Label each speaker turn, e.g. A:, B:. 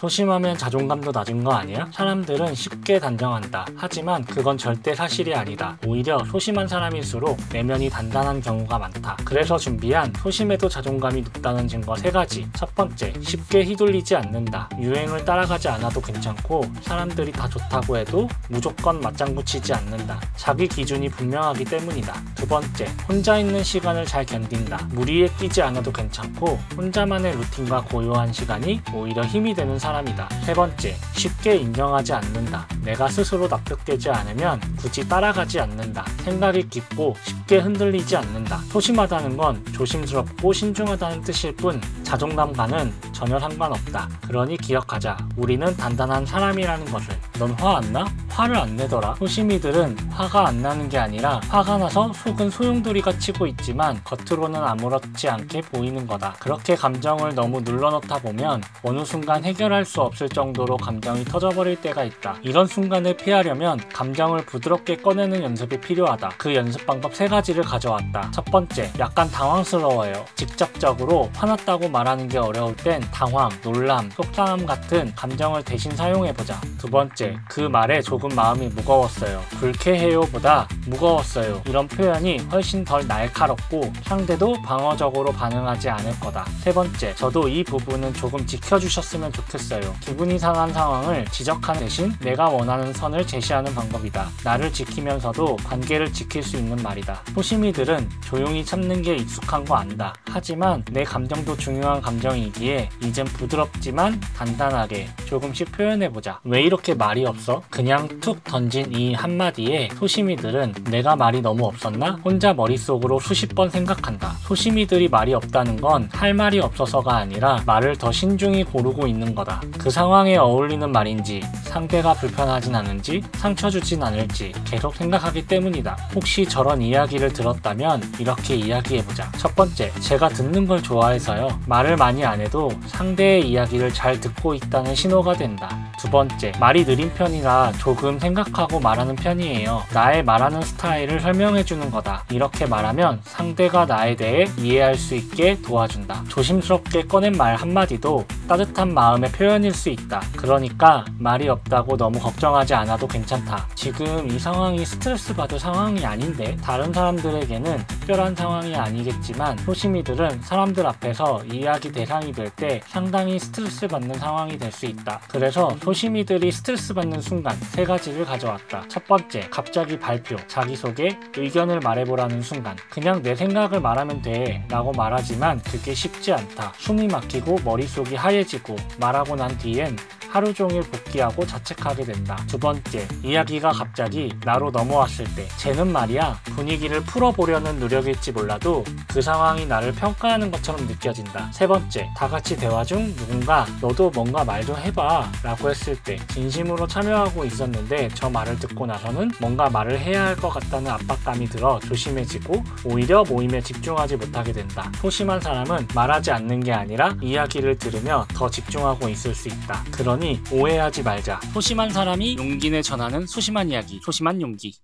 A: 소심하면 자존감도 낮은 거 아니야? 사람들은 쉽게 단정한다. 하지만 그건 절대 사실이 아니다. 오히려 소심한 사람일수록 내면이 단단한 경우가 많다. 그래서 준비한 소심해도 자존감이 높다는 증거 3가지. 첫 번째, 쉽게 휘둘리지 않는다. 유행을 따라가지 않아도 괜찮고 사람들이 다 좋다고 해도 무조건 맞장구 치지 않는다. 자기 기준이 분명하기 때문이다. 두 번째, 혼자 있는 시간을 잘 견딘다. 무리에 끼지 않아도 괜찮고 혼자만의 루틴과 고요한 시간이 오히려 힘이 되는 사람이다. 세 번째, 쉽게 인정하지 않는다. 내가 스스로 납득되지 않으면 굳이 따라가지 않는다. 생각이 깊고 쉽게 흔들리지 않는다. 소심하다는 건 조심스럽고 신중하다는 뜻일 뿐 자존감과는 전혀 상관없다. 그러니 기억하자. 우리는 단단한 사람이라는 것을. 넌 화 안 나? 화를 안 내더라. 소심이들은 화가 안 나는 게 아니라 화가 나서 속은 소용돌이가 치고 있지만 겉으로는 아무렇지 않게 보이는 거다. 그렇게 감정을 너무 눌러놓다 보면 어느 순간 해결할 수 없을 정도로 감정이 터져버릴 때가 있다. 이런 순간을 피하려면 감정을 부드럽게 꺼내는 연습이 필요하다. 그 연습 방법 3가지를 가져왔다. 첫 번째, 약간 당황스러워요. 직접적으로 화났다고 말하는 게 어려울 땐 당황, 놀람, 속상함 같은 감정을 대신 사용해보자. 두 번째, 그 말에 조금 마음이 무거웠어요. 불쾌해요 보다 무거웠어요. 이런 표현이 훨씬 덜 날카롭고 상대도 방어적으로 반응하지 않을 거다. 세 번째, 저도 이 부분은 조금 지켜주셨으면 좋겠어요. 기분이 상한 상황을 지적하는 대신 내가 원하는 선을 제시하는 방법이다. 나를 지키면서도 관계를 지킬 수 있는 말이다. 소심이들은 조용히 참는 게 익숙한 거 안다. 하지만 내 감정도 중요한 감정이기에 이젠 부드럽지만 단단하게 조금씩 표현해보자. 왜 이렇게 말이 없어? 그냥 툭 던진 이 한마디에 소심이들은 내가 말이 너무 없었나? 혼자 머릿속으로 수십 번 생각한다. 소심이들이 말이 없다는 건 할 말이 없어서가 아니라 말을 더 신중히 고르고 있는 거다. 그 상황에 어울리는 말인지 상대가 불편하진 않은지 상처 주진 않을지 계속 생각하기 때문이다. 혹시 저런 이야기를 들었다면 이렇게 이야기해보자. 첫 번째, 제가 듣는 걸 좋아해서요. 말을 많이 안 해도 상대의 이야기를 잘 듣고 있다는 신호가 된다. 두 번째, 말이 느린 편이라 조금 생각하고 말하는 편이에요. 나의 말하는 스타일을 설명해주는 거다. 이렇게 말하면 상대가 나에 대해 이해할 수 있게 도와준다. 조심스럽게 꺼낸 말 한마디도 따뜻한 마음의 표현일 수 있다. 그러니까 말이 없다고 너무 걱정하지 않아도 괜찮다. 지금 이 상황이 스트레스 받을 상황이 아닌데 다른 사람들에게는 특별한 상황이 아니겠지만 소심이들은 사람들 앞에서 이야기 대상이 될 때 상당히 스트레스 받는 상황이 될 수 있다. 그래서 소심이들이 스트레스 받는 순간 3가지를 가져왔다. 첫 번째, 갑자기 발표, 자기소개, 의견을 말해보라는 순간. 그냥 내 생각을 말하면 돼 라고 말하지만 그게 쉽지 않다. 숨이 막히고 머릿속이 하얘지고 말하고 난 뒤엔 하루 종일 복귀하고 자책하게 된다. 두 번째, 이야기가 갑자기 나로 넘어왔을 때. 쟤는 말이야 분위기를 풀어보려는 노력일지 몰라도 그 상황이 나를 평가하는 것처럼 느껴진다. 세 번째, 다 같이 대화 중 누군가 너도 뭔가 말 좀 해봐 라고 했을 때 진심으로 참여하고 있었는데 저 말을 듣고 나서는 뭔가 말을 해야 할 것 같다는 압박감이 들어 조심해지고 오히려 모임에 집중하지 못하게 된다. 소심한 사람은 말하지 않는 게 아니라 이야기를 들으며 더 집중하고 있을 수 있다. 그러니 오해하지 말자. 소심한 사람이 용기 내 전하는 소심한 이야기, 소심한 용기.